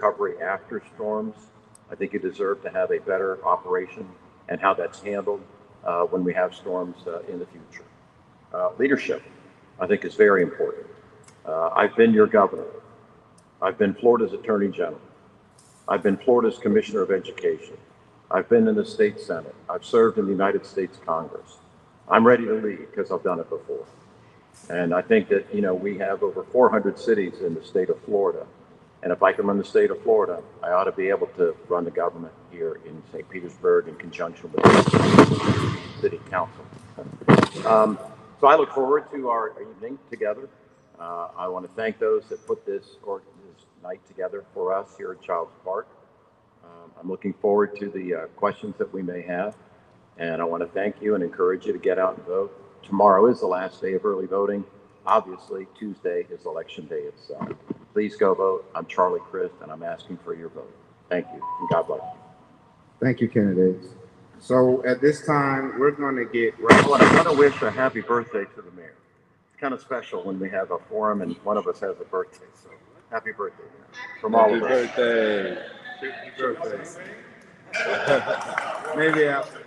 recovery after storms. I think you deserve to have a better operation and how that's handled when we have storms in the future. Leadership, I think, is very important. I've been your governor. I've been Florida's Attorney General. I've been Florida's Commissioner of Education. I've been in the state Senate. I've served in the United States Congress. I'm ready to lead because I've done it before. And I think that, we have over 400 cities in the state of Florida. And if I can run the state of Florida, I ought to be able to run the government here in St. Petersburg in conjunction with the city council. So I look forward to our evening together. I want to thank those that put this night together for us here at Childs Park. I'm looking forward to the questions that we may have. And I want to thank you and encourage you to get out and vote. Tomorrow is the last day of early voting. Obviously, Tuesday is election day itself. Please go vote. I'm Charlie Crist, and I'm asking for your vote. Thank you, and God bless you. Thank you, candidates. So at this time, we're going to get right. I want to wish a happy birthday to the mayor. It's kind of special when we have a forum and one of us has a birthday. So happy birthday, Mayor, from all of us. Happy birthday. Maybe after.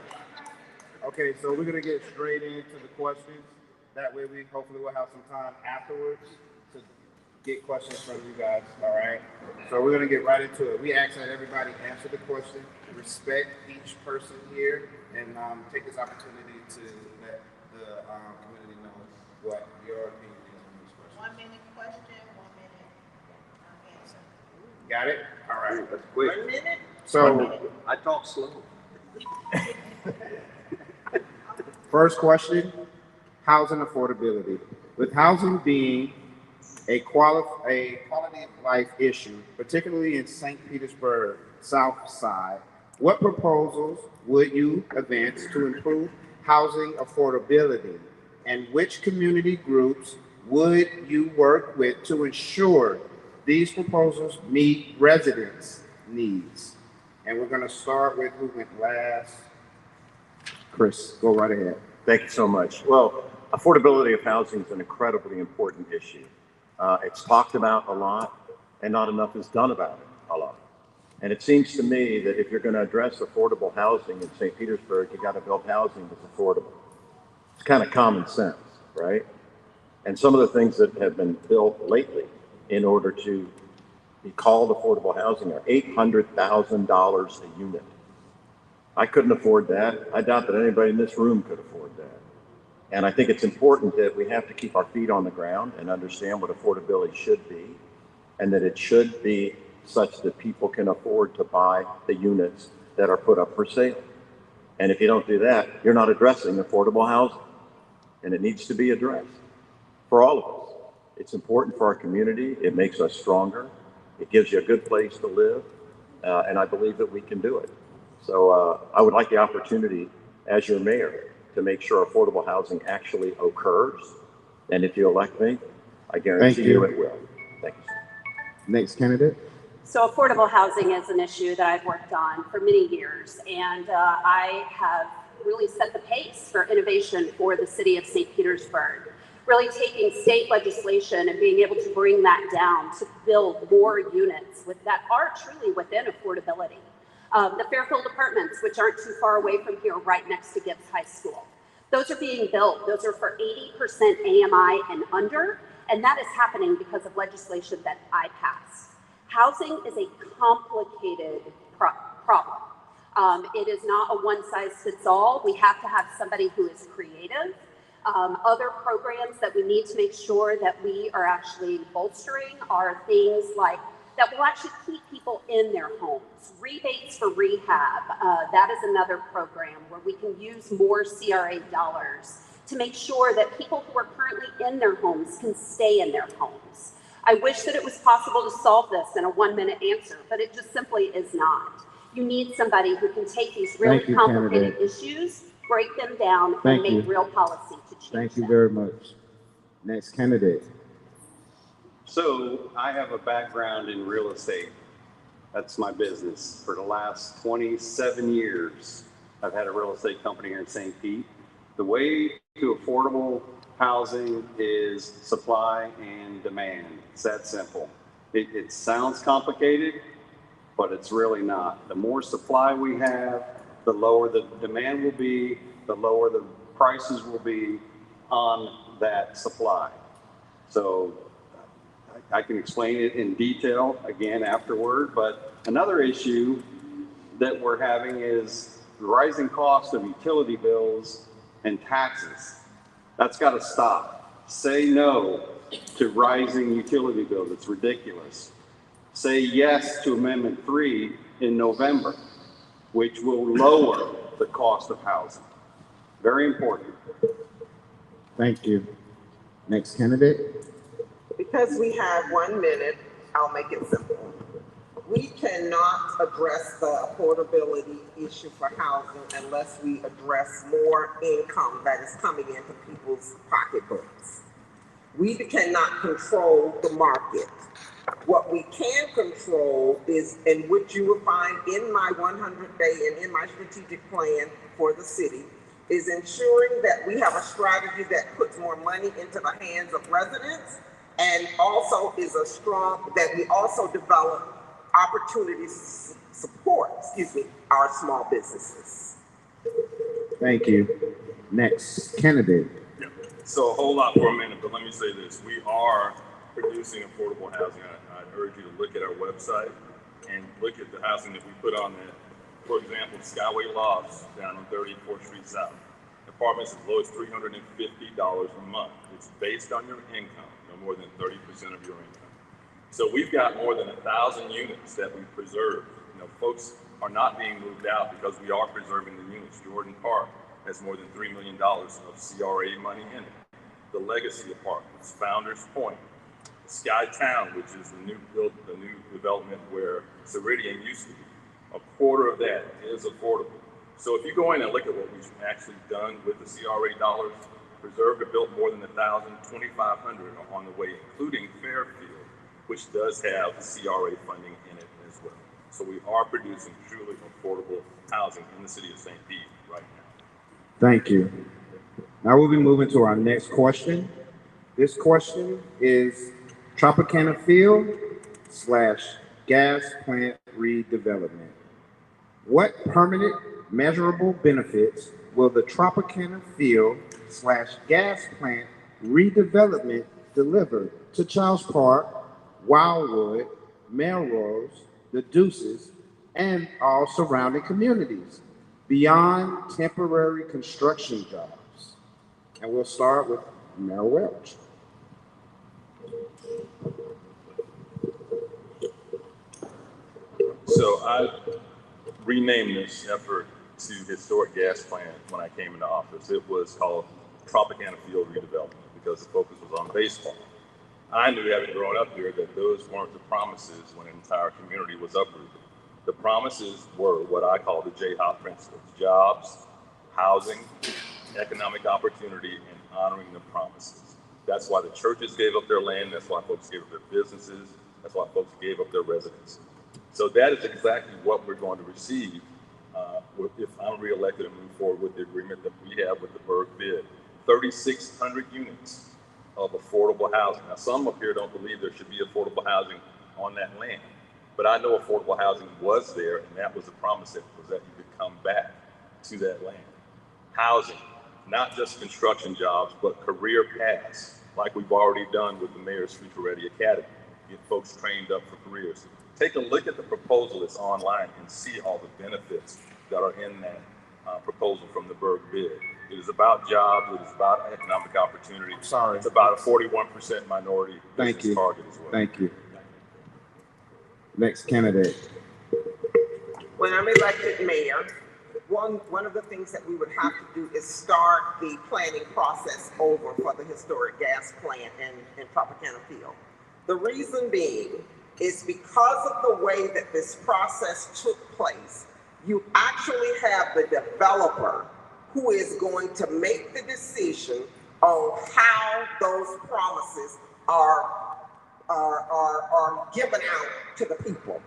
Okay, so we're going to get straight into the questions. That way we hopefully will have some time afterwards to get questions from you guys, all right? So we're going to get right into it. We ask that everybody answer the question, respect each person here, and take this opportunity to let the community know what your opinion is on this question. 1 minute question, 1 minute answer. Got it? All right. That's quick. 1 minute? So I talk slow. first question, housing affordability. With housing being a quality of life issue, particularly in St. Petersburg South Side, what proposals would you advance to improve housing affordability? And which community groups would you work with to ensure these proposals meet residents' needs? And we're going to start with who went last. Chris, go right ahead. Thank you so much. Well, affordability of housing is an incredibly important issue. It's talked about a lot, and not enough is done about it a lot. And it seems to me that if you're going to address affordable housing in St. Petersburg, you got to build housing that's affordable. It's kind of common sense, right? And some of the things that have been built lately in order to be called affordable housing are $800,000 a unit. I couldn't afford that. I doubt that anybody in this room could afford that. And I think it's important that we have to keep our feet on the ground and understand what affordability should be, and that it should be such that people can afford to buy the units that are put up for sale. And if you don't do that, you're not addressing affordable housing, and it needs to be addressed for all of us. It's important for our community. It makes us stronger. It gives you a good place to live, and I believe that we can do it. So I would like the opportunity as your mayor to make sure affordable housing actually occurs. And if you elect me, I guarantee you it will. Thank you, sir. Next candidate. So affordable housing is an issue that I've worked on for many years, and I have really set the pace for innovation for the city of St. Petersburg, really taking state legislation and being able to bring that down to build more units that are truly within affordability. The Fairfield apartments, which aren't too far away from here, right next to Gibbs High School. Those are being built. Those are for 80% AMI and under, and that is happening because of legislation that I passed. Housing is a complicated problem. It is not a one-size-fits-all. We have to have somebody who is creative. Other programs that we need to make sure that we are actually bolstering are things like that will actually keep people in their homes. Rebates for rehab, that is another program where we can use more CRA dollars to make sure that people who are currently in their homes can stay in their homes. I wish that it was possible to solve this in a 1-minute answer, but it just simply is not. You need somebody who can take these really complicated issues, break them down, and make real policy to change them. Thank you very much. Next candidate. So I have a background in real estate. That's my business. For the last 27 years, I've had a real estate company here in St. Pete. The way to affordable housing is supply and demand. It's that simple. It sounds complicated, but it's really not. The more supply we have, the lower the demand will be, the lower the prices will be on that supply. So I can explain it in detail again afterward, but another issue that we're having is the rising cost of utility bills and taxes. That's got to stop. Say no to rising utility bills. It's ridiculous. Say yes to Amendment 3 in November, which will lower the cost of housing. Very important. Thank you. Next candidate. Because we have 1 minute, I'll make it simple. We cannot address the affordability issue for housing unless we address more income that is coming into people's pocketbooks. We cannot control the market. What we can control is, and which you will find in my 100-day and in my strategic plan for the city, is ensuring that we have a strategy that puts more money into the hands of residents, and also is a strong, that we also develop opportunities to support, our small businesses. Thank you. Next candidate. Yeah. So a whole lot for a minute, but let me say this. We are producing affordable housing. I urge you to look at our website and look at the housing that we put on there. For example, Skyway Lofts down on 34th Street South. Apartments as low as $350 a month. It's based on your income, no more than 30% of your income. So we've got more than 1,000 units that we preserve. You know, folks are not being moved out because we are preserving the units. Jordan Park has more than $3 million of CRA money in it. The Legacy Apartments, Founders Point, Sky Town, which is the new development where Ceridian used to be. A quarter of that is affordable. So if you go in and look at what we've actually done with the CRA dollars, preserved or built more than 1,000, 2,500 on the way, including Fairfield, which does have CRA funding in it as well. So we are producing truly affordable housing in the city of St. Pete right now. Thank you. Now we'll be moving to our next question. This question is Tropicana Field / gas plant redevelopment. What permanent measurable benefits will the Tropicana Field / gas plant redevelopment deliver to Charles Park, Wildwood, Melrose, the Deuces, and all surrounding communities beyond temporary construction jobs? And we'll start with Mayor Welch. So I renamed this effort to Historic Gas Plant when I came into office. It was called Tropicana Field Redevelopment because the focus was on baseball. I knew, having grown up here, that those weren't the promises when an entire community was uprooted. The promises were what I call the J-HOP principles: jobs, housing, economic opportunity, and honoring the promises. That's why the churches gave up their land. That's why folks gave up their businesses. That's why folks gave up their residence. So that is exactly what we're going to receive if I'm reelected and move forward with the agreement that we have with the Berg bid. 3,600 units of affordable housing. Now, some up here don't believe there should be affordable housing on that land, but I know affordable housing was there, and that was the promise, that was that you could come back to that land. Housing, not just construction jobs, but career paths, like we've already done with the Mayor's Future Ready Academy. Get folks trained up for careers. Take a look at the proposal that's online and see all the benefits that are in that proposal from the Berg bid. It is about jobs. It is about economic opportunity. Sorry. It's about a 41% minority business target as well. Thank you. Next candidate. When I'm elected mayor, one of the things that we would have to do is start the planning process over for the historic gas plant in Tropicana Field. The reason being is because of the way that this process took place, you actually have the developer who is going to make the decision on how those promises are given out to the people.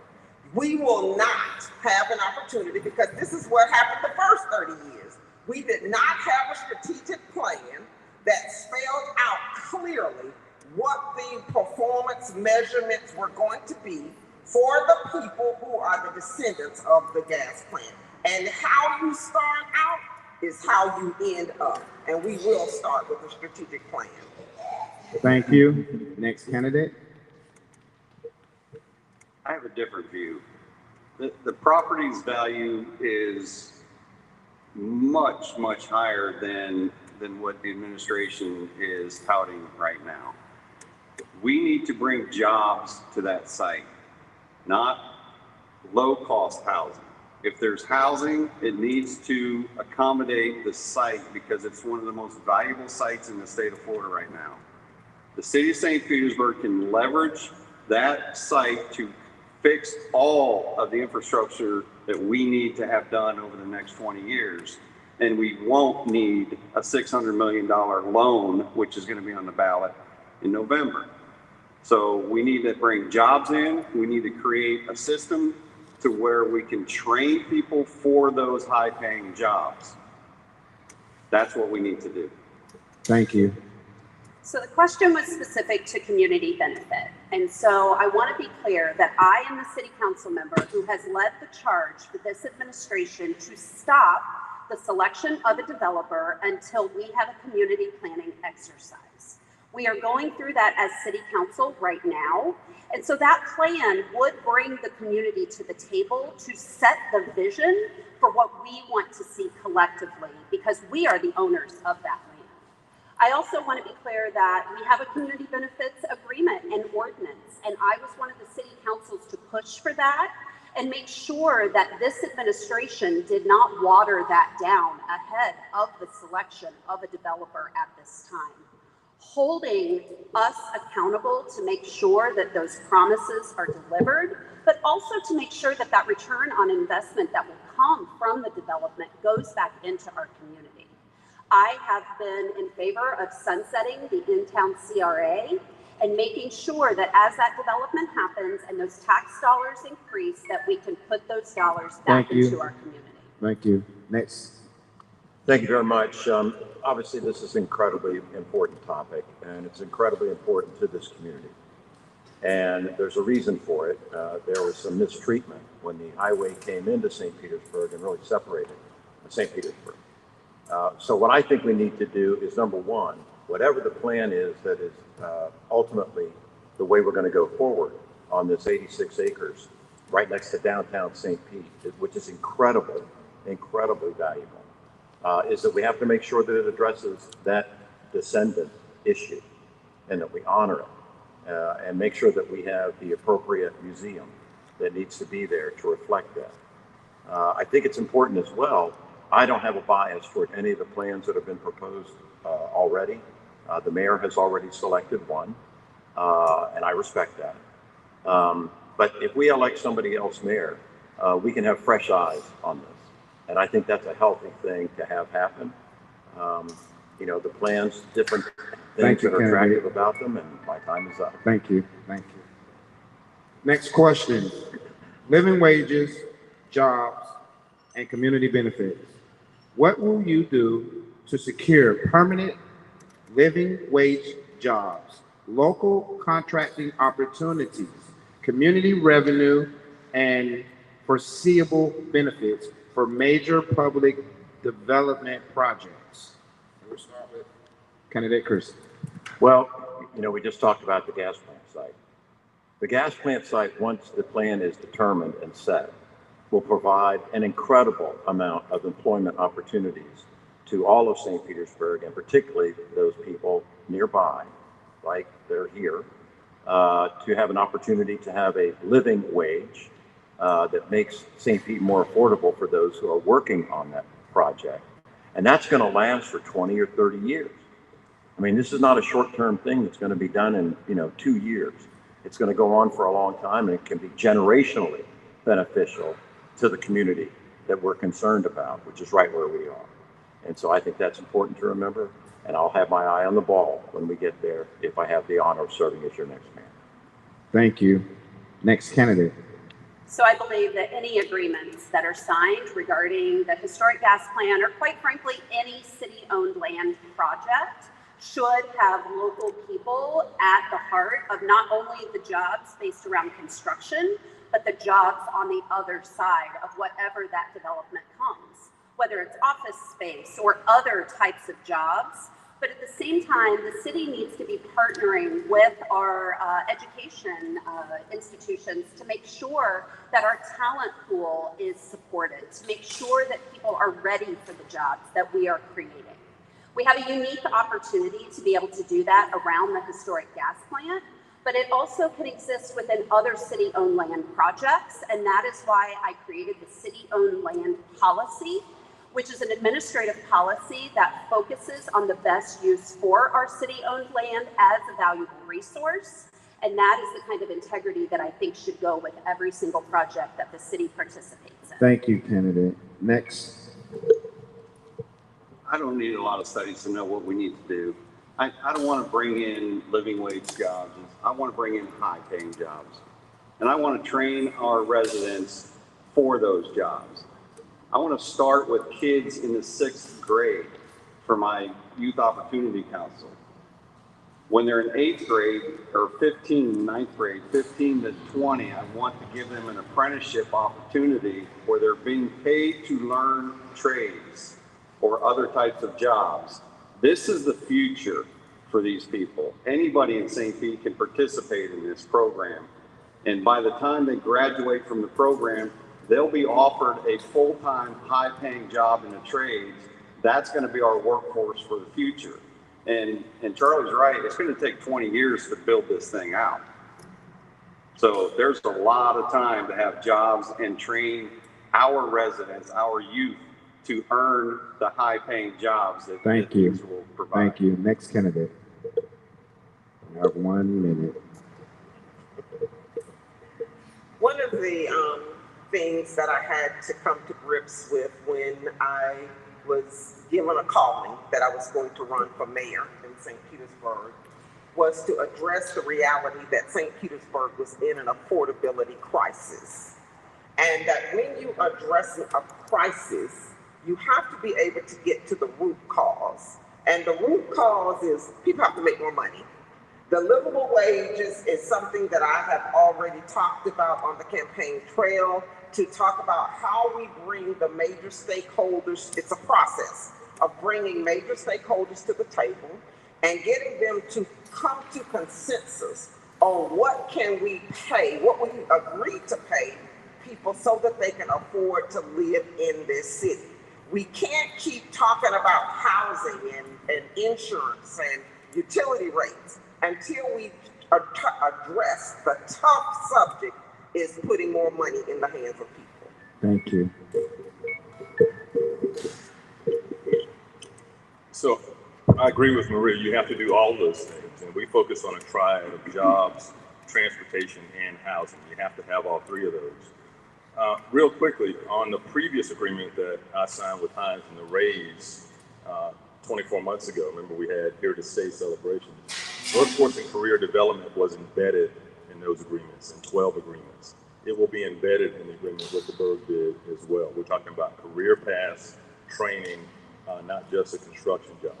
We will not have an opportunity, because this is what happened the first 30 years. We did not have a strategic plan that spelled out clearly what the performance measurements were going to be for the people who are descendants of the gas plant. And how you start out is how you end up. And we will start with a strategic plan. Thank you. Next candidate. I have a different view. The property's value is much, much higher than what the administration is touting right now. We need to bring jobs to that site, not low-cost housing. If there's housing, it needs to accommodate the site because it's one of the most valuable sites in the state of Florida right now. The city of St. Petersburg can leverage that site to fix all of the infrastructure that we need to have done over the next 20 years. And we won't need a $600 million loan, which is going to be on the ballot in November. So we need to bring jobs in. We need to create a system to where we can train people for those high-paying jobs. That's what we need to do. Thank you. So the question was specific to community benefit. And so I want to be clear that I am the city council member who has led the charge for this administration to stop the selection of a developer until we have a community planning exercise. We are going through that as city council right now. And so that plan would bring the community to the table to set the vision for what we want to see collectively, because we are the owners of that land. I also want to be clear that we have a community benefits agreement and ordinance, and I was one of the city councils to push for that and make sure that this administration did not water that down ahead of the selection of a developer at this time. Holding us accountable to make sure that those promises are delivered, but also to make sure that that return on investment that will come from the development goes back into our community. I have been in favor of sunsetting the in-town CRA and making sure that as that development happens and those tax dollars increase, that we can put those dollars back into our community. Thank you. Next. Thank you very much. Obviously, this is an incredibly important topic, and it's incredibly important to this community. And there's a reason for it. There was some mistreatment when the highway came into St. Petersburg and really separated St. Petersburg. So what I think we need to do is, number one, whatever the plan is that is ultimately the way we're going to go forward on this 86 acres right next to downtown St. Pete, which is incredibly valuable, is that we have to make sure that it addresses that descendant issue and that we honor it and make sure that we have the appropriate museum that needs to be there to reflect that. I think it's important as well. I don't have a bias toward any of the plans that have been proposed already. The mayor has already selected one, and I respect that. But if we elect somebody else mayor, we can have fresh eyes on this. And I think that's a healthy thing to have happen. You know, the plans, different things that are attractive about them, and my time is up. Thank you. Thank you. Next question. Living wages, jobs, and community benefits. What will you do to secure permanent living wage jobs, local contracting opportunities, community revenue, and foreseeable benefits for major public development projects? We'll start with candidate Chris. Well, you know, we just talked about the gas plant site. The gas plant site, once the plan is determined and set, will provide an incredible amount of employment opportunities to all of St. Petersburg, and particularly those people nearby, like they're here, to have an opportunity to have a living wage that makes St. Pete more affordable for those who are working on that project. And that's going to last for 20 or 30 years. I mean, this is not a short-term thing that's going to be done in, 2 years. It's going to go on for a long time, and it can be generationally beneficial to the community that we're concerned about, which is right where we are. And so I think that's important to remember, and I'll have my eye on the ball when we get there if I have the honor of serving as your next mayor. Thank you. Next candidate. So I believe that any agreements that are signed regarding the historic gas plant, or quite frankly, any city-owned land project, should have local people at the heart of not only the jobs based around construction, but the jobs on the other side of whatever that development comes, whether it's office space or other types of jobs. But at the same time, the city needs to be partnering with our education institutions to make sure that our talent pool is supported, to make sure that people are ready for the jobs that we are creating. We have a unique opportunity to be able to do that around the historic gas plant, but it also can exist within other city-owned land projects, and that is why I created the city-owned land policy, which is an administrative policy that focuses on the best use for our city-owned land as a valuable resource. And that is the kind of integrity that I think should go with every single project that the city participates in. Thank you, candidate. Next. I don't need a lot of studies to know what we need to do. I don't want to bring in living wage jobs. I want to bring in high-paying jobs. And I want to train our residents for those jobs. I want to start with kids in the 6th grade for my Youth Opportunity Council. When they're in 8th grade or 9th grade, 15 to 20, I want to give them an apprenticeship opportunity where they're being paid to learn trades or other types of jobs. This is the future for these people. Anybody in St. Pete can participate in this program. And by the time they graduate from the program, they'll be offered a full-time, high-paying job in the trades. That's going to be our workforce for the future. And Charlie's right, it's going to take 20 years to build this thing out. So there's a lot of time to have jobs and train our residents, our youth, to earn the high-paying jobs that these will provide. Thank you. Next candidate. You have 1 minute. One of the things that I had to come to grips with when I was given a calling that I was going to run for mayor in St. Petersburg was to address the reality that St. Petersburg was in an affordability crisis. And that when you address a crisis, you have to be able to get to the root cause. And the root cause is people have to make more money. The livable wages is something that I have already talked about on the campaign trail, to talk about how we bring the major stakeholders. It's a process of bringing major stakeholders to the table and getting them to come to consensus on what can we pay, what we agree to pay people so that they can afford to live in this city. We can't keep talking about housing and insurance and utility rates until we address the tough subject is putting more money in the hands of people. Thank you. So I agree with Maria. You have to do all those things. And we focus on a triad of jobs, transportation, and housing. You have to have all three of those. Real quickly, on the previous agreement that I signed with Hines and the Rays 24 months ago, remember we had Here to Stay celebrations. Workforce and career development was embedded in those agreements, in 12 agreements. It will be embedded in the agreement with the Berg did as well. We're talking about career paths, training, not just a construction job.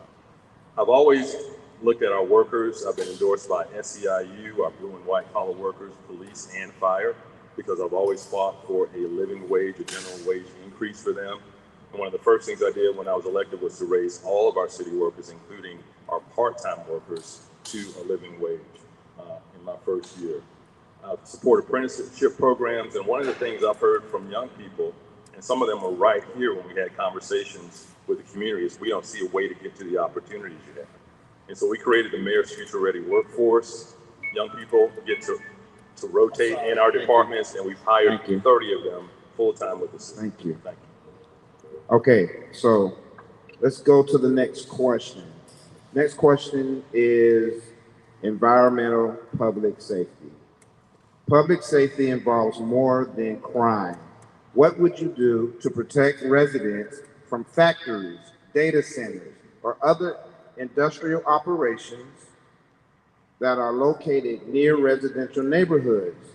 I've always looked at our workers. I've been endorsed by SEIU, our blue and white collar workers, police and fire, because I've always fought for a living wage, a general wage increase for them. And one of the first things I did when I was elected was to raise all of our city workers, including our part-time workers, to a living wage in my first year. Support apprenticeship programs, and one of the things I've heard from young people, and some of them were right here when we had conversations with the community, is we don't see a way to get to the opportunities you have. And so we created the Mayor's Future Ready Workforce. Young people get to rotate in our departments, and we've hired 30 of them full-time with us. Thank you. Thank you. Okay, so let's go to the next question. Next question is environmental public safety. Public safety involves more than crime. What would you do to protect residents from factories, data centers, or other industrial operations that are located near residential neighborhoods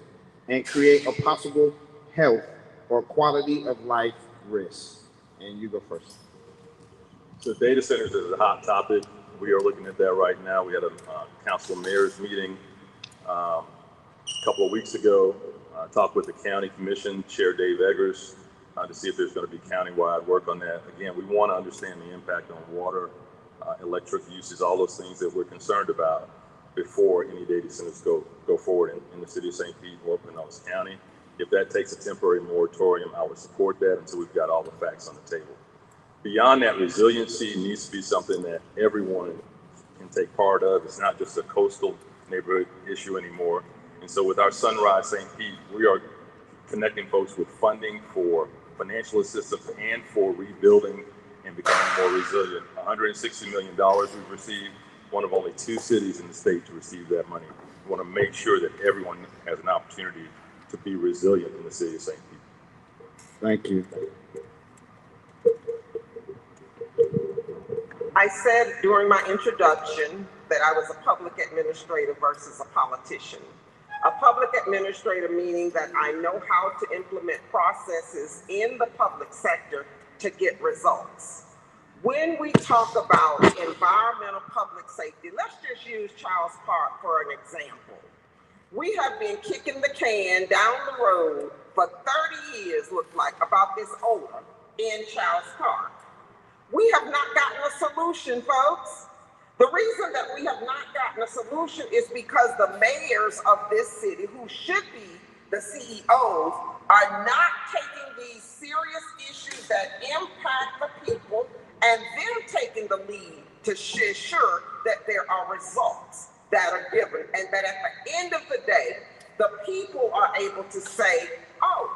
and create a possible health or quality of life risk? And you go first. So data centers is a hot topic. We are looking at that right now. We had a council mayors meeting A couple of weeks ago, I talked with the county commission, Chair Dave Eggers, to see if there's going to be countywide work on that. Again, we want to understand the impact on water, electric uses, all those things that we're concerned about before any data centers go forward in the city of St. Pete or Pinellas County. If that takes a temporary moratorium, I would support that until we've got all the facts on the table. Beyond that, resiliency needs to be something that everyone can take part of. It's not just a coastal neighborhood issue anymore. And so with our Sunrise St. Pete, we are connecting folks with funding for financial assistance and for rebuilding and becoming more resilient. $160 million we've received, one of only 2 cities in the state to receive that money. We want to make sure that everyone has an opportunity to be resilient in the city of St. Pete. Thank you. I said during my introduction that I was a public administrator versus a politician. A public administrator meaning that I know how to implement processes in the public sector to get results. When we talk about environmental public safety, let's just use Charles Park for an example. We have been kicking the can down the road for 30 years, look like, about this odor in Charles Park. We have not gotten a solution, folks. The reason that we have not gotten a solution is because the mayors of this city, who should be the CEOs, are not taking these serious issues that impact the people and then taking the lead to ensure that there are results that are given, and that at the end of the day, the people are able to say, oh,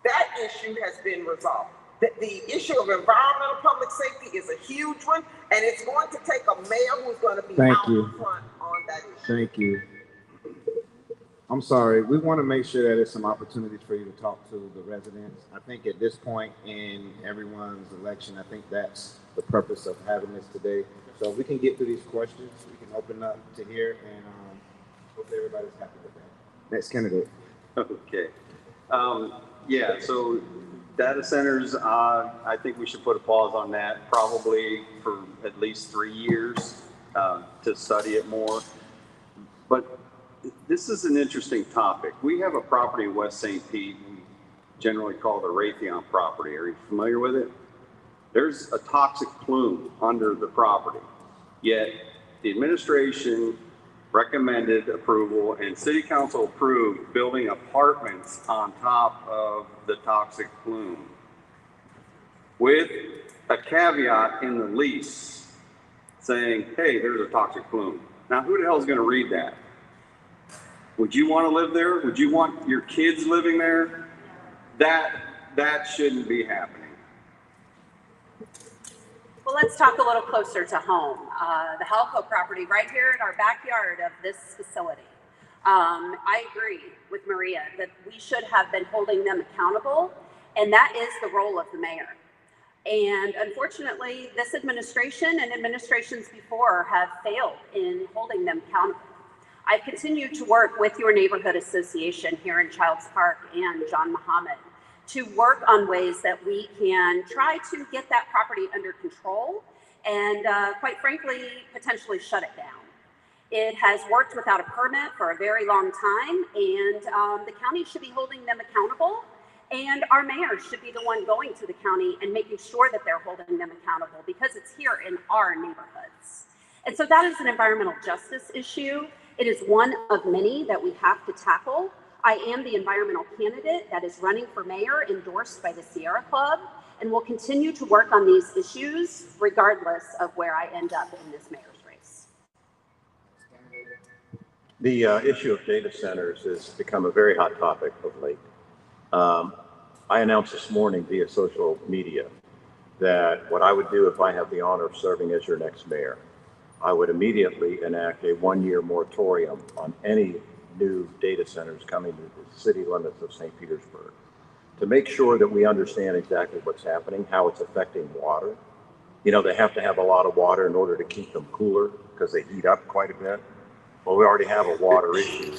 that issue has been resolved. The issue of environmental public safety is a huge one, and it's going to take a mayor who's going to be out in front on that issue. Thank you. I'm sorry. We want to make sure that there's some opportunities for you to talk to the residents. I think at this point in everyone's election, I think that's the purpose of having this today. So if we can get through these questions, we can open up to here, and hopefully everybody's happy with that. Next candidate. Okay. Yeah, so data centers, I think we should put a pause on that probably for at least 3 years to study it more. But this is an interesting topic. We have a property in West St. Pete we generally call the Raytheon property. Are you familiar with it? There's a toxic plume under the property, yet the administration recommended approval and city council approved building apartments on top of the toxic plume with a caveat in the lease saying, hey, there's a toxic plume. Now, who the hell is going to read that? Would you want to live there? Would you want your kids living there? That shouldn't be happening. Well, let's talk a little closer to home. The Halco property right here in our backyard of this facility. I agree with Maria that we should have been holding them accountable, and that is the role of the mayor. And unfortunately, this administration and administrations before have failed in holding them accountable. I've continued to work with your neighborhood association here in Childs Park and John Muhammad to work on ways that we can try to get that property under control and quite frankly, potentially shut it down. It has worked without a permit for a very long time, and the county should be holding them accountable, and our mayor should be the one going to the county and making sure that they're holding them accountable because it's here in our neighborhoods. And so that is an environmental justice issue. It is one of many that we have to tackle. I am the environmental candidate that is running for mayor, endorsed by the Sierra Club, and will continue to work on these issues regardless of where I end up in this mayor's race. The issue of data centers has become a very hot topic of late. I announced this morning via social media that what I would do if I have the honor of serving as your next mayor, I would immediately enact a 1-year moratorium on any new data centers coming to the city limits of St. Petersburg to make sure that we understand exactly what's happening, how it's affecting water. You know, they have to have a lot of water in order to keep them cooler because they heat up quite a bit. Well, we already have a water issue.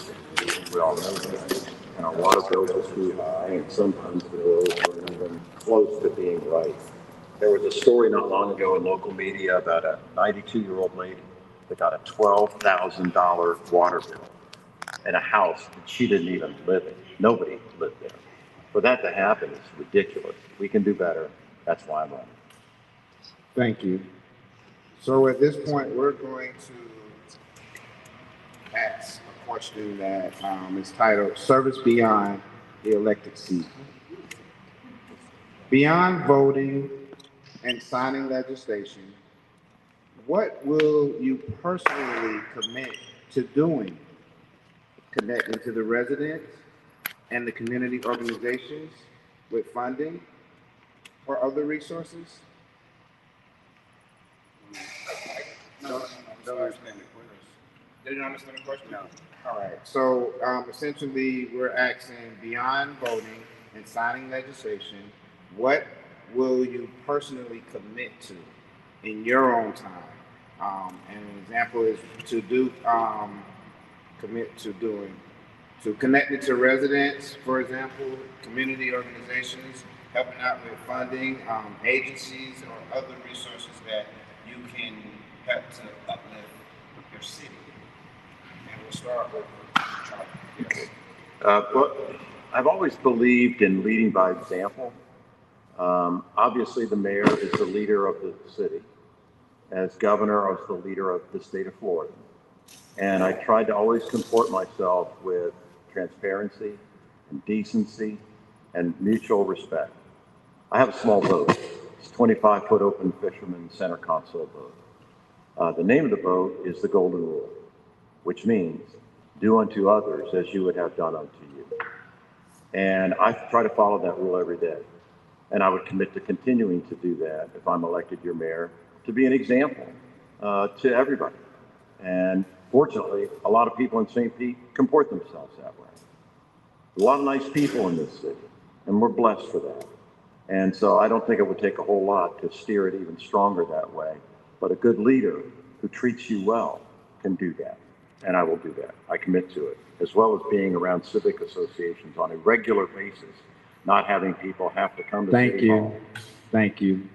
We all know that. And our water bills are too high, and sometimes the bills are even close to being right. There was a story not long ago in local media about a 92-year-old lady that got a $12,000 water bill. in a house that she didn't even live in. Nobody lived there. For that to happen is ridiculous. We can do better. That's why I'm running. Thank you. So at this point, we're going to ask a question that is titled Service Beyond the Elected Seat. Beyond voting and signing legislation, what will you personally commit to doing? Connecting to the residents and the community organizations with funding or other resources? Don't understand the question. Did you understand the question? No. All right. So essentially, we're asking beyond voting and signing legislation, what will you personally commit to in your own time? And an example is to do commit to doing to connecting to residents, for example, community organizations, helping out with funding, agencies or other resources that you can help to uplift your city. And we'll start with Charlie. Yes. Well, I've always believed in leading by example. Obviously, the mayor is the leader of the city. As governor, I was the leader of the state of Florida. And I tried to always comport myself with transparency and decency and mutual respect. I have a small boat. It's a 25-foot open fisherman center console boat. The name of the boat is the Golden Rule, which means do unto others as you would have done unto you. And I try to follow that rule every day. And I would commit to continuing to do that if I'm elected your mayor, to be an example to everybody. And fortunately, a lot of people in St. Pete comport themselves that way. A lot of nice people in this city, and we're blessed for that. And so I don't think it would take a whole lot to steer it even stronger that way. But a good leader who treats you well can do that. And I will do that. I commit to it, as well as being around civic associations on a regular basis, not having people have to come to City Hall. Thank you.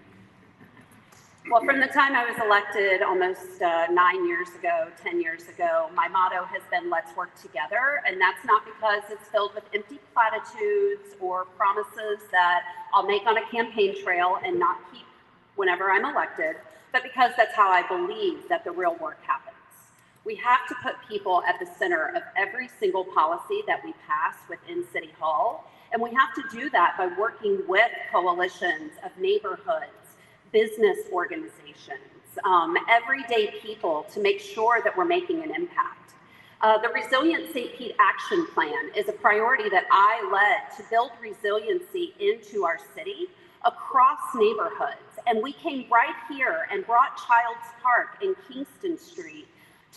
Well, from the time I was elected almost 9 years ago, 10 years ago, my motto has been let's work together. And that's not because it's filled with empty platitudes or promises that I'll make on a campaign trail and not keep whenever I'm elected, but because that's how I believe that the real work happens. We have to put people at the center of every single policy that we pass within City Hall. And we have to do that by working with coalitions of neighborhoods, business organizations, everyday people to make sure that we're making an impact. The Resilient St. Pete Action Plan is a priority that I led to build resiliency into our city across neighborhoods. And we came right here and brought Childs Park and Kingston Street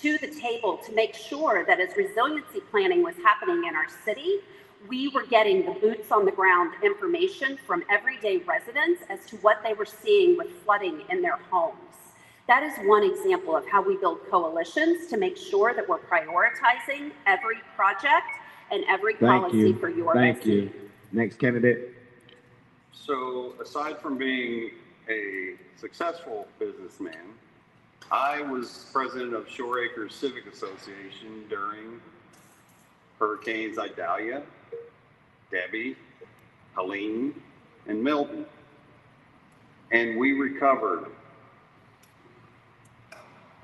to the table to make sure that as resiliency planning was happening in our city, we were getting the boots on the ground information from everyday residents as to what they were seeing with flooding in their homes. That is one example of how we build coalitions to make sure that we're prioritizing every project and every policy for your business. Thank you. Next candidate. So aside from being a successful businessman, I was president of Shore Acres Civic Association during Hurricanes Idalia, Debbie, Helene, and Milton. And we recovered.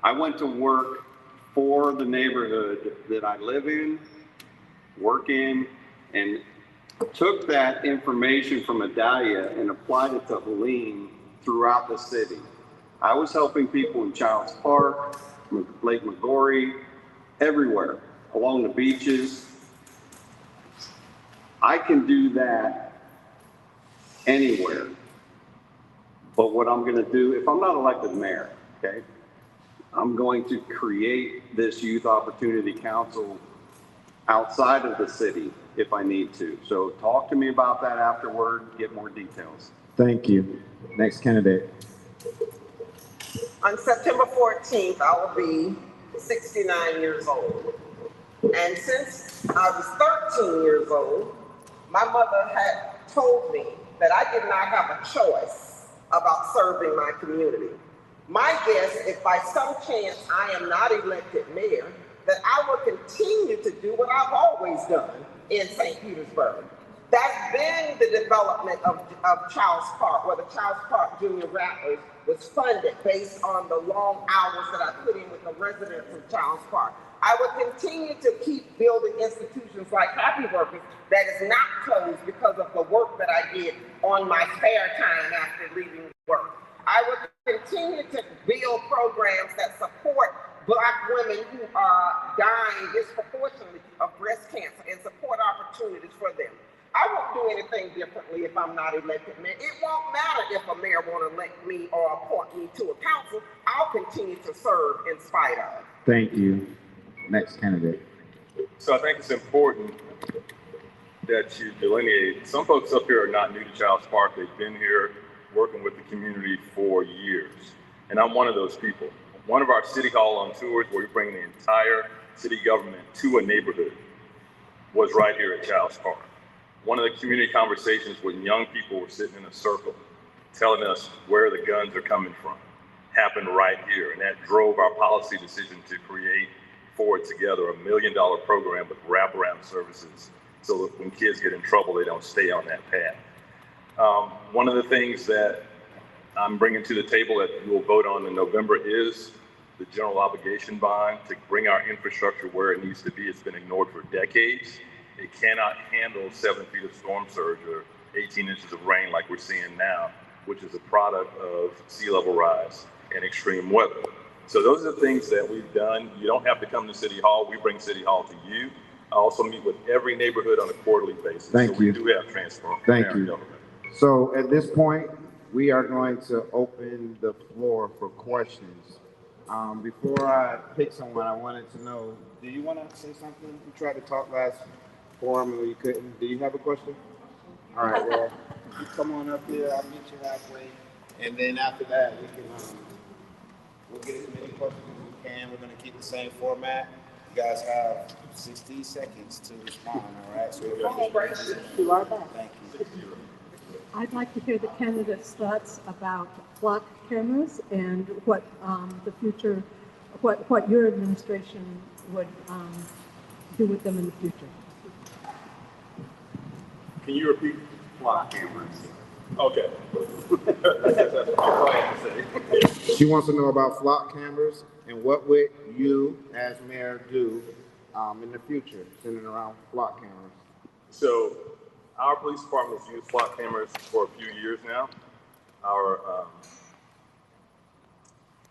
I went to work for the neighborhood that I live in, work in, and took that information from Idalia and applied it to Helene throughout the city. I was helping people in Childs Park, Lake McGorry, everywhere, along the beaches. I can do that anywhere. But what I'm going to do, if I'm not elected mayor, okay, I'm going to create this Youth Opportunity Council outside of the city if I need to. So talk to me about that afterward, get more details. Thank you. Next candidate. On September 14th, I will be 69 years old. And since I was 13 years old, my mother had told me that I did not have a choice about serving my community. My guess, if by some chance I am not elected mayor, that I will continue to do what I've always done in St. Petersburg. That's been the development of Childs Park, where the Childs Park Junior Rattlers was funded based on the long hours that I put in with the residents of Childs Park. I will continue to keep building institutions like Happy Workers that is not closed because of the work that I did on my spare time after leaving work. I will continue to build programs that support Black women who are dying disproportionately of breast cancer and support opportunities for them. I won't do anything differently if I'm not elected mayor. It won't matter if a mayor won't elect me or appoint me to a council. I'll continue to serve in spite of. Thank you. Next candidate. So I think it's important that you delineate. Some folks up here are not new to Childs Park. They've been here working with the community for years. And I'm one of those people. One of our city hall on tours where we bring the entire city government to a neighborhood was right here at Childs Park. One of the community conversations when young people were sitting in a circle telling us where the guns are coming from happened right here. And that drove our policy decision to create Forward Together, $1 million program with wraparound services so that when kids get in trouble, they don't stay on that path. One of the things that I'm bringing to the table that you will vote on in November is the general obligation bond to bring our infrastructure where it needs to be. It's been ignored for decades. It cannot handle 7 feet of storm surge or 18 inches of rain like we're seeing now, which is a product of sea level rise and extreme weather. So those are the things that we've done. You don't have to come to City Hall. We bring City Hall to you. I also meet with every neighborhood on a quarterly basis. Thank you. We do have transparent government. So at this point, we are going to open the floor for questions. Before I pick someone, I wanted to know, do you want to say something? You tried to talk last forum and you couldn't. Do you have a question? All right, well, you come on up here. I'll meet you halfway. And then after that, we can, we'll get as many questions as we can. We're going to keep the same format. You guys have 60 seconds to respond, all right? So Do our best. thank you. I'd like to hear the candidates' thoughts about flock cameras and what the future, what your administration would do with them in the future. Can you repeat? Flock cameras. Okay. That's what I had to say. She wants to know about flock cameras and what would you, as mayor, do in the future, centered around flock cameras. So our police department has used flock cameras for a few years now. Our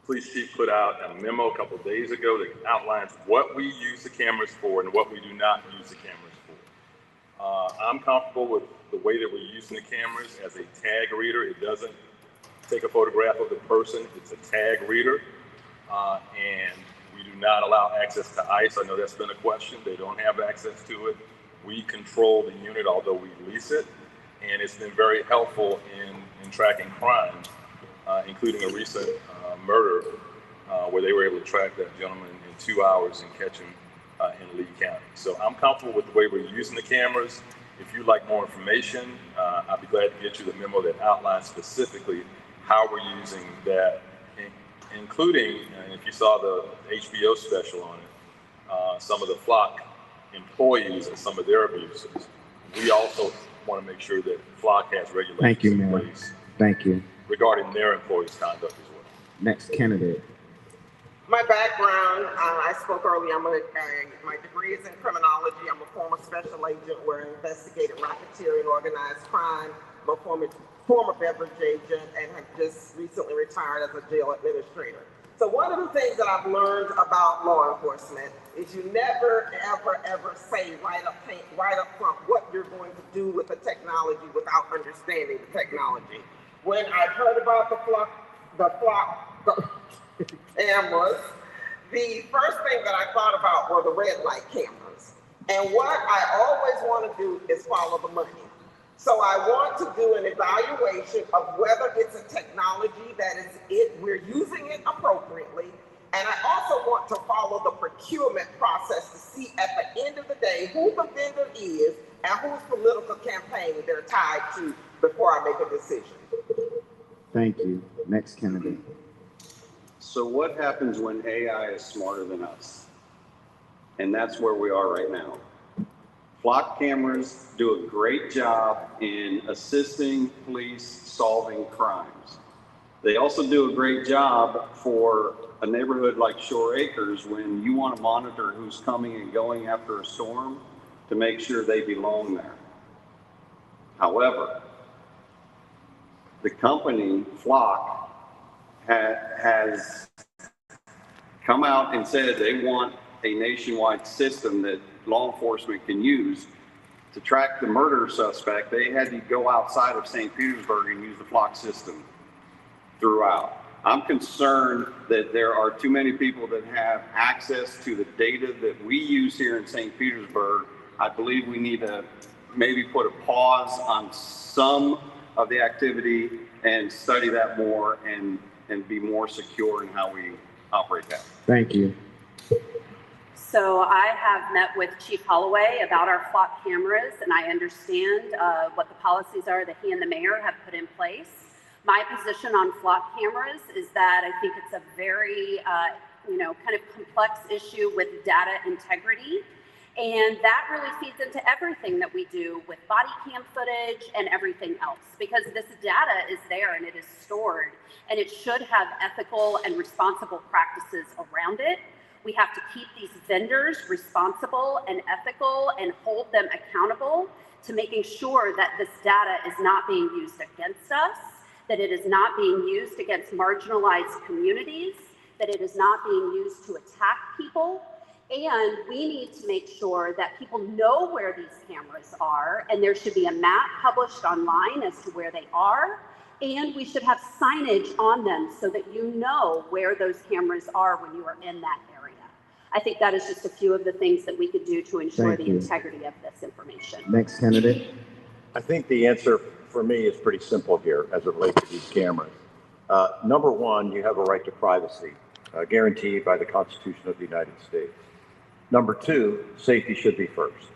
police chief put out a memo a couple of days ago that outlines what we use the cameras for and what we do not use the cameras for. I'm comfortable with the way that we're using the cameras as a tag reader. It doesn't take a photograph of the person. It's a tag reader. And we do not allow access to ICE. I know that's been a question. They don't have access to it. We control the unit, although we lease it. And it's been very helpful in tracking crime, including a recent murder where they were able to track that gentleman in 2 hours and catch him in Lee County. So I'm comfortable with the way we're using the cameras. If you'd like more information, I'd be glad to get you the memo that outlines specifically how we're using that, including, and if you saw the HBO special on it, some of the flock employees and some of their abuses. We also want to make sure that flock has regulations in place. Thank you. Regarding their employees' conduct as well. Next candidate. My background, I spoke earlier, my degree is in criminology. I'm a former special agent where I investigated racketeering, organized crime. I'm a former beverage agent and have just recently retired as a jail administrator. So one of the things that I've learned about law enforcement is you never, ever, ever say right up front what you're going to do with the technology without understanding the technology. When I heard about the flock cameras, the first thing that I thought about were the red light cameras. And what I always want to do is follow the money. So I want to do an evaluation of whether it's a technology that we're using it appropriately. And I also want to follow the procurement process to see at the end of the day who the vendor is and whose political campaign they're tied to before I make a decision. Thank you. Next candidate. So what happens when AI is smarter than us? And that's where we are right now. Flock cameras do a great job in assisting police solving crimes. They also do a great job for a neighborhood like Shore Acres when you want to monitor who's coming and going after a storm to make sure they belong there. However, the company Flock has come out and said they want a nationwide system that law enforcement can use to track the murder suspect. They had to go outside of St. Petersburg and use the Flock system throughout. I'm concerned that there are too many people that have access to the data that we use here in St. Petersburg. I believe we need to maybe put a pause on some of the activity and study that more and be more secure in how we operate that. Thank you. So I have met with Chief Holloway about our Flock cameras, and I understand what the policies are that he and the mayor have put in place. My position on Flock cameras is that I think it's a very, kind of complex issue with data integrity. And that really feeds into everything that we do with body cam footage and everything else, because this data is there and it is stored, and it should have ethical and responsible practices around it. We have to keep these vendors responsible and ethical and hold them accountable to making sure that this data is not being used against us, that it is not being used against marginalized communities, that it is not being used to attack people. And we need to make sure that people know where these cameras are, and there should be a map published online as to where they are, and we should have signage on them so that you know where those cameras are when you are in that area. I think that is just a few of the things that we could do to ensure the integrity of this information. Next candidate. I think the answer for me is pretty simple here as it relates to these cameras. Number one, you have a right to privacy, guaranteed by the Constitution of the United States. Number two, safety should be first.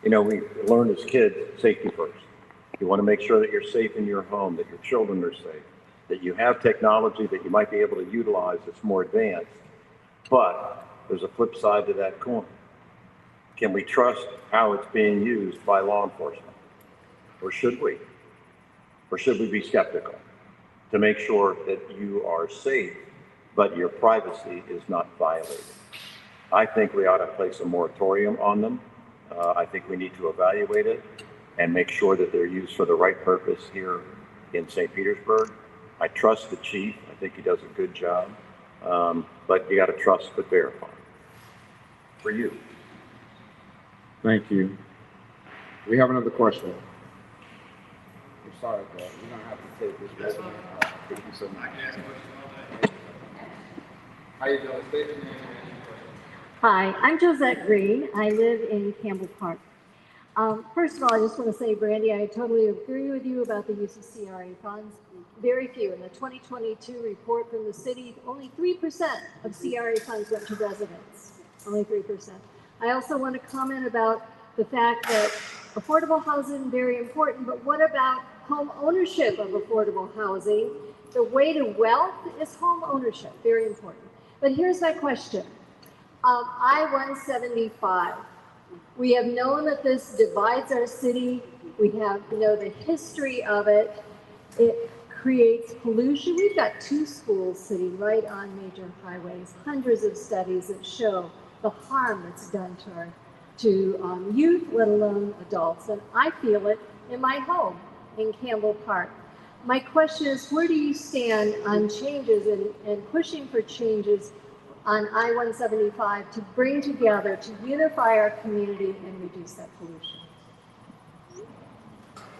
We learned as kids, safety first. You want to make sure that you're safe in your home, that your children are safe, that you have technology that you might be able to utilize that's more advanced. But there's a flip side to that coin. Can we trust how it's being used by law enforcement? Or should we? Or should we be skeptical to make sure that you are safe, but your privacy is not violated? I think we ought to place a moratorium on them. I think we need to evaluate it and make sure that they're used for the right purpose here in St. Petersburg. I trust the chief. I think he does a good job. But you got to trust but verify. For you. Thank you. We have another question. I'm sorry, bro. You're going to have to take this question. Thank you so much. How you doing? State your name. Hi, I'm Josette Green. I live in Campbell Park. First of all, I just want to say, Brandy, I totally agree with you about the use of CRA funds. Very few. In the 2022 report from the city, only 3% of CRA funds went to residents. Only 3%. I also want to comment about the fact that affordable housing, very important, but what about home ownership of affordable housing? The way to wealth is home ownership, very important. But here's my question. I-175. We have known that this divides our city. We have, the history of it. It creates pollution. We've got 2 schools sitting right on major highways, hundreds of studies that show the harm that's done to youth, let alone adults. And I feel it in my home in Campbell Park. My question is, where do you stand on changes and pushing for changes on I-175 to bring together, to unify our community and reduce that pollution?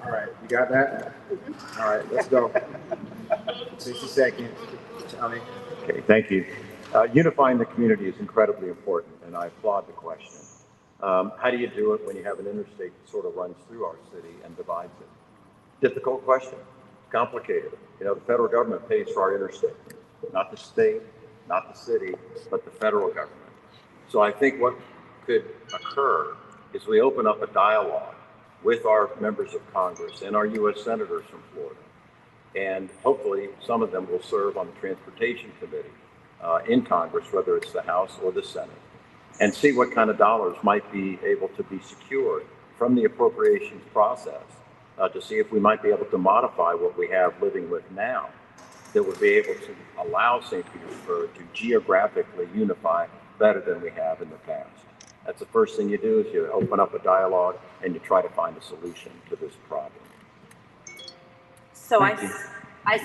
All right, you got that? Mm-hmm. All right, let's go. 60 seconds. Charlie. Okay, thank you. Unifying the community is incredibly important, and I applaud the question. How do you do it when you have an interstate that sort of runs through our city and divides it? Difficult question, complicated. The federal government pays for our interstate, not the state, not the city, but the federal government. So I think what could occur is we open up a dialogue with our members of Congress and our U.S. senators from Florida. And hopefully some of them will serve on the Transportation Committee in Congress, whether it's the House or the Senate. and see what kind of dollars might be able to be secured from the appropriations process to see if we might be able to modify what we have living with now that would be able to allow St. Petersburg to geographically unify better than we have in the past. That's the first thing you do is you open up a dialogue and you try to find a solution to this problem. So I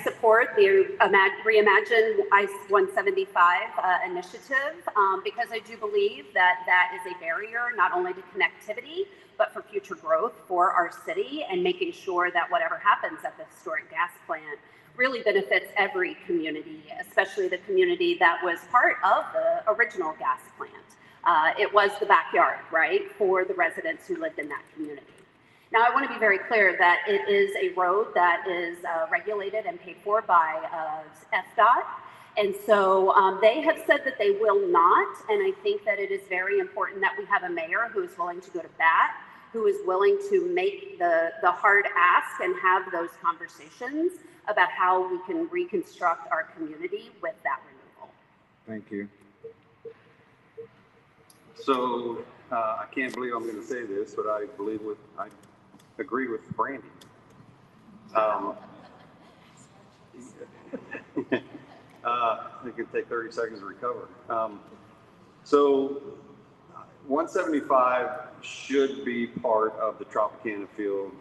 support the Reimagine I-175 initiative because I do believe that that is a barrier not only to connectivity, but for future growth for our city and making sure that whatever happens at the historic gas plant really benefits every community, especially the community that was part of the original gas plant. It was the backyard, right, for the residents who lived in that community. Now, I want to be very clear that it is a road that is regulated and paid for by FDOT. And so they have said that they will not. And I think that it is very important that we have a mayor who is willing to go to bat, who is willing to make the hard ask and have those conversations about how we can reconstruct our community with that removal. Thank you. So I can't believe I'm going to say this, but I agree with Brandy. It could take 30 seconds to recover. So 175 should be part of the Tropicana Field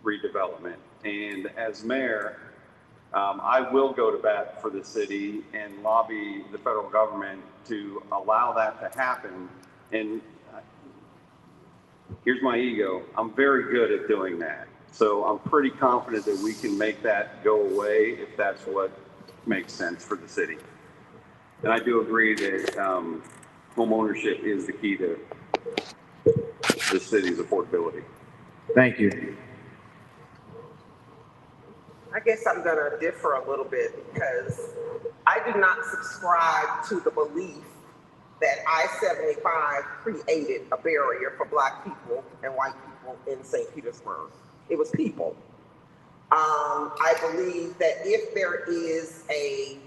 redevelopment. And as mayor, I will go to bat for the city and lobby the federal government to allow that to happen. And here's my ego. I'm very good at doing that. So I'm pretty confident that we can make that go away if that's what makes sense for the city. And I do agree that home ownership is the key to the city's affordability. Thank you. I guess I'm gonna differ a little bit because I do not subscribe to the belief that I-75 created a barrier for Black people and white people in St. Petersburg. It was people. I believe that if there is a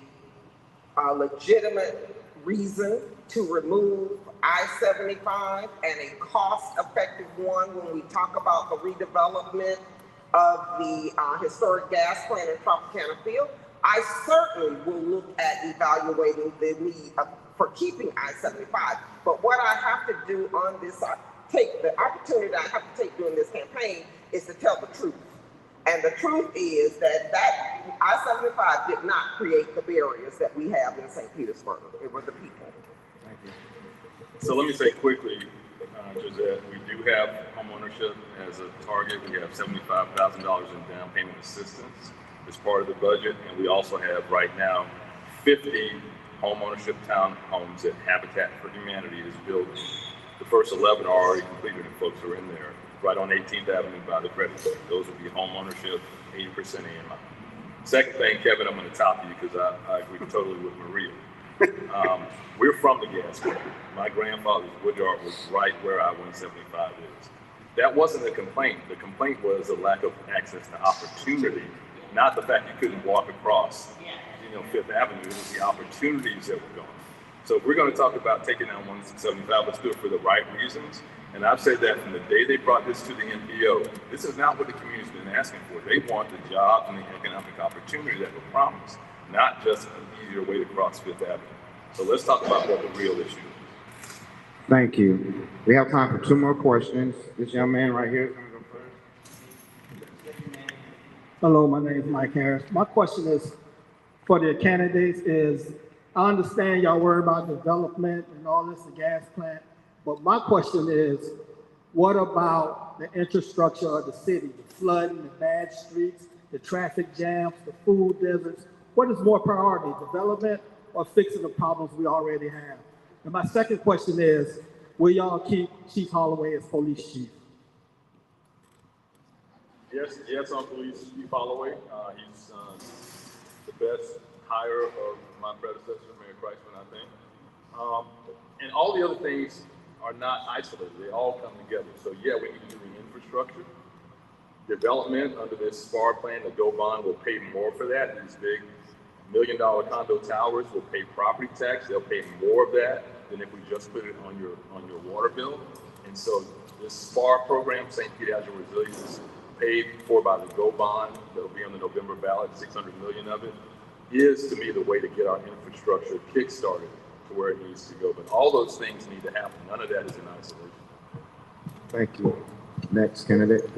legitimate reason to remove I-75 and a cost-effective one when we talk about the redevelopment of the historic gas plant in Tropicana Field, I certainly will look at evaluating the need for keeping I-75. But what I have to do on this, take the opportunity that I have to take during this campaign is to tell the truth. And the truth is that I-75 did not create the barriers that we have in St. Petersburg. It were the people. Thank you. So let me say quickly, Josette, we do have homeownership as a target. We have $75,000 in down payment assistance as part of the budget. And we also have right now 50 homeownership townhomes that Habitat for Humanity is building. The first 11 are already completed and folks are in there. Right on 18th Avenue by the credit card. Those would be home ownership, 80% AMI. Second thing, Kevin, I'm going to top you because I agree totally with Maria. We're from the gas plant. My grandfather's woodyard was right where I-175 is. That wasn't the complaint. The complaint was the lack of access to opportunity, not the fact you couldn't walk across, Fifth Avenue. It was the opportunities that were gone. So if we're going to talk about taking down 175, let's do it for the right reasons. And I've said that from the day they brought this to the NPO. This is not what the community's been asking for. They want the jobs and the economic opportunity that were promised, not just an easier way to cross Fifth Avenue. So let's talk about what the real issue is. Thank you. We have time for 2 more questions. This young man right here is going to go first. Hello, my name is Mike Harris. My question is for the candidates is, I understand y'all worry about development and all this, the gas plant, but my question is, what about the infrastructure of the city, the flooding, the bad streets, the traffic jams, the food deserts? What is more priority, development or fixing the problems we already have? And my second question is, will y'all keep Chief Holloway as police chief? Yes, on police Chief Holloway. He's the best hire of my predecessor, Mayor Kreisman, I think. And all the other things are not isolated. They all come together. So yeah, we need to do the infrastructure. Development under this SPAR plan, the GO bond will pay more for that. These big $1 million condo towers will pay property tax. They'll pay more of that. than if we just put it on your water bill. And so this SPAR program, St. Pete Agile Resilience, paid for by the GO bond that will be on the November ballot, 600 million of it, is to me the way to get our infrastructure kick-started to where it needs to go. But all those things need to happen. None of that is in isolation. Thank you. Next candidate.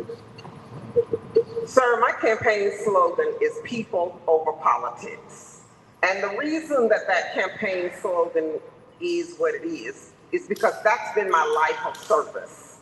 Sir, my campaign slogan is people over politics. And the reason that that campaign slogan is what it is because that's been my life of service.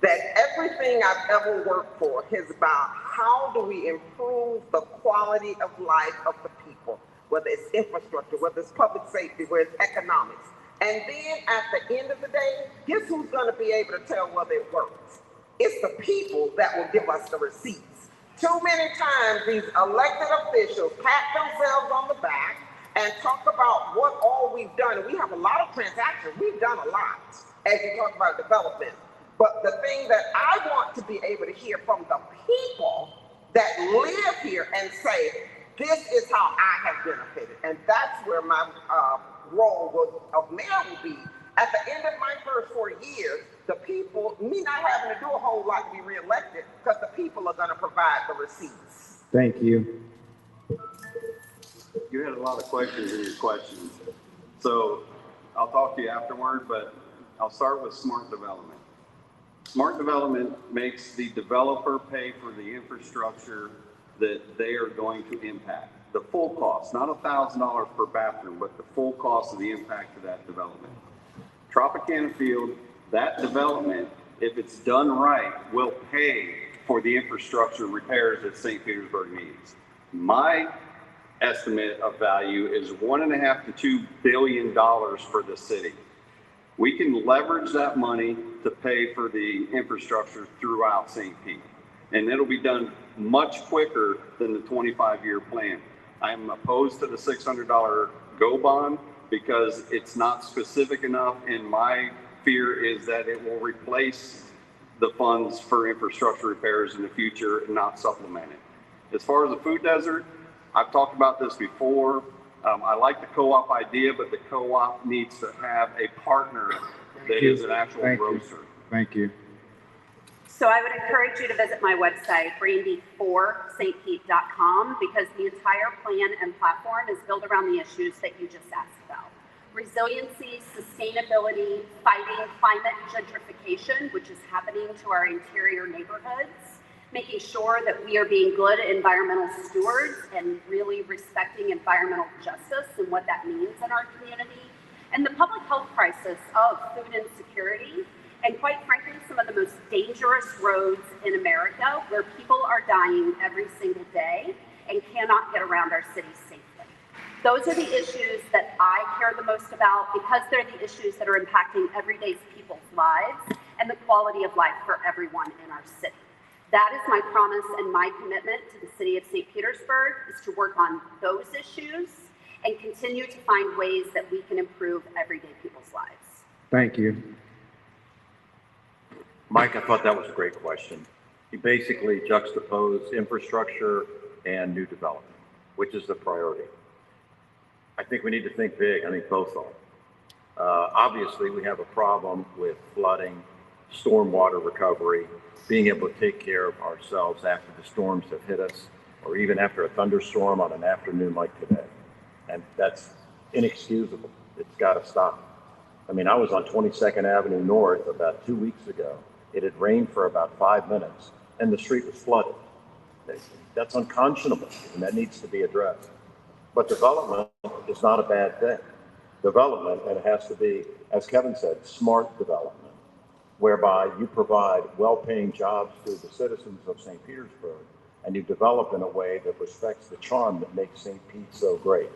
That everything I've ever worked for is about how do we improve the quality of life of the people, whether it's infrastructure, whether it's public safety, whether it's economics. And then at the end of the day, guess who's gonna be able to tell whether it works? It's the people that will give us the receipts. Too many times these elected officials pat themselves on the back and talk about what all we've done. And we have a lot of transactions. We've done a lot as you talk about development. But the thing that I want to be able to hear from the people that live here and say, this is how I have benefited. And that's where my role of mayor will be. At the end of my first 4 years, the people, me not having to do a whole lot to be reelected, because the people are gonna provide the receipts. Thank you. You had a lot of questions in your questions. So I'll talk to you afterward, but I'll start with smart development. Smart development makes the developer pay for the infrastructure that they are going to impact. The full cost, not $1,000 per bathroom, but the full cost of the impact of that development. Tropicana Field, that development, if it's done right, will pay for the infrastructure repairs that St. Petersburg needs. My estimate of value is $1.5 to $2 billion for the city. We can leverage that money to pay for the infrastructure throughout St. Pete. And it'll be done much quicker than the 25-year plan. I'm opposed to the $600 GO bond because it's not specific enough, and my fear is that it will replace the funds for infrastructure repairs in the future and not supplement it. As far as the food desert, I've talked about this before. I like the co-op idea, but the co-op needs to have a partner that is an actual grocer. Thank you. So I would encourage you to visit my website, brandy4stpete.com, because the entire plan and platform is built around the issues that you just asked about. Resiliency, sustainability, fighting climate gentrification, which is happening to our interior neighborhoods, making sure that we are being good environmental stewards and really respecting environmental justice and what that means in our community, and the public health crisis of food insecurity, and quite frankly, some of the most dangerous roads in America where people are dying every single day and cannot get around our cities safely. Those are the issues that I care the most about because they're the issues that are impacting everyday people's lives and the quality of life for everyone in our city. That is my promise and my commitment to the city of St. Petersburg, is to work on those issues and continue to find ways that we can improve everyday people's lives. Thank you. Mike, I thought that was a great question. You basically juxtaposed infrastructure and new development, which is the priority. I think we need to think big. I think both are. Obviously, we have a problem with flooding, stormwater recovery, being able to take care of ourselves after the storms have hit us, or even after a thunderstorm on an afternoon like today. And that's inexcusable. It's got to stop. I mean, I was on 22nd Avenue North about 2 weeks ago. It had rained for about 5 minutes, and the street was flooded. That's unconscionable, and that needs to be addressed. But development is not a bad thing. Development, and it has to be, as Kevin said, smart development, whereby you provide well-paying jobs to the citizens of St. Petersburg, and you develop in a way that respects the charm that makes St. Pete so great.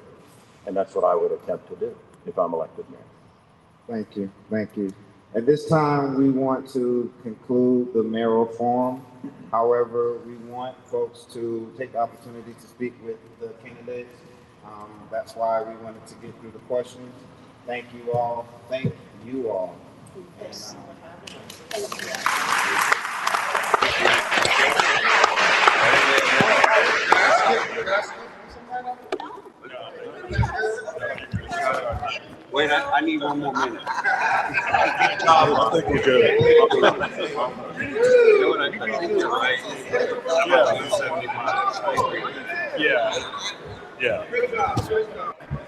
And that's what I would attempt to do if I'm elected mayor. Thank you. Thank you. At this time, we want to conclude the mayoral forum. However, we want folks to take the opportunity to speak with the candidates. That's why we wanted to get through the questions. Thank you all. Thank you all. Wait. Wait, I need one more minute. I think we're good. You know what I think you're right. Yeah. Yeah.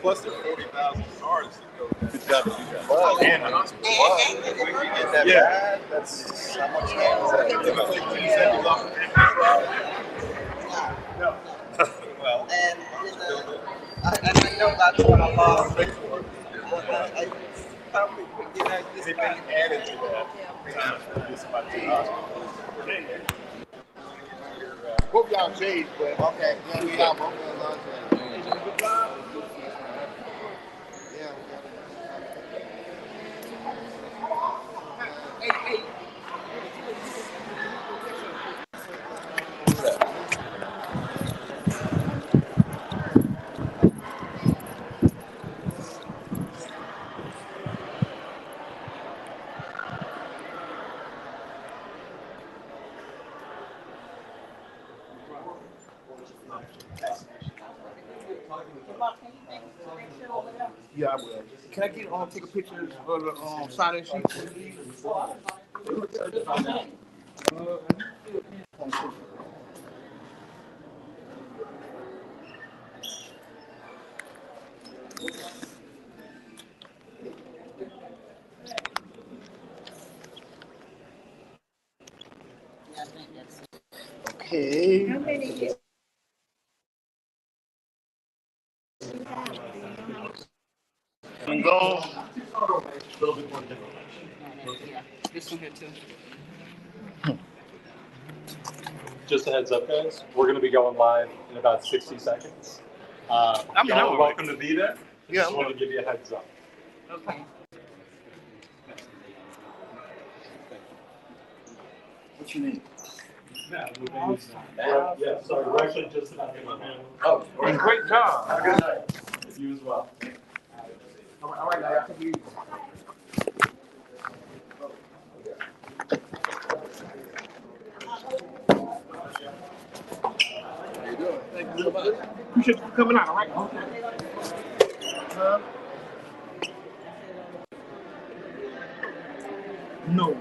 Plus the 40,000 cars that go. Good job to do that. And the hospital. If we get that bad, that's how much time is that? Well, And, I know that's what I lost. I probably could get that this anything back. added to that, just about the hospital. Both y'all shades, but okay. Yeah, we got both of y'all shades. Yeah. Yeah, I will. Can I get take a picture of the sign-in sheet? Okay. How many? And go. This one here too. Just a heads up, guys. We're going to be going live in about 60 seconds. Y'all are welcome to be there. Yeah, Just want to give you a heads up. Okay. What's your name? Yeah, sorry. We're actually just about to go. Oh, great job. Have a good night. You as well. All right, now, take it easy. How you doing? Thank you so much. Appreciate you coming out, all right? No.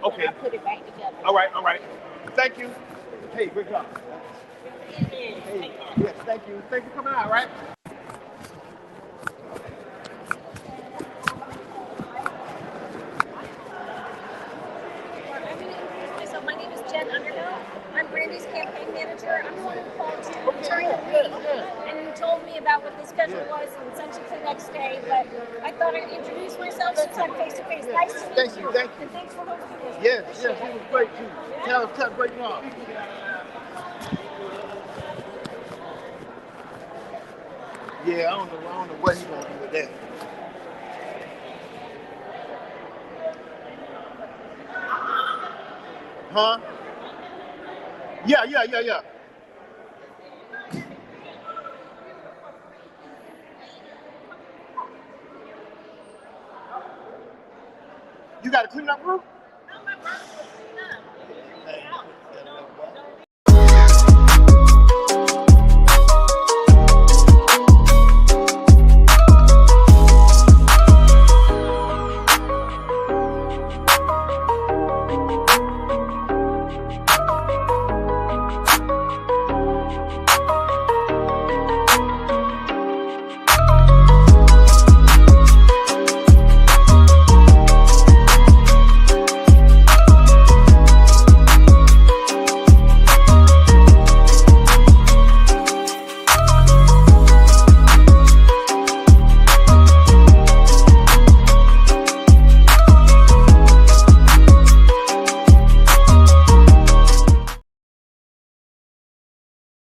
Okay. I'll put it back together. All right. Thank you. Hey, great job. Hey, yes, thank you. Thank you for coming out, all right? I'm going to introduce myself. My name is Jen Underhill. I'm Brandy's campaign manager. I'm the one who called to turn the lead, and you told me about what the schedule was and sent you to the next day. But I thought I'd introduce myself since I'm face to face. Nice to meet you. Thank you. And thanks for hosting this. Yes, it was great too. Tell great job. Yeah, I don't know what he's gonna do with that. Huh? Yeah. You got a clean up room?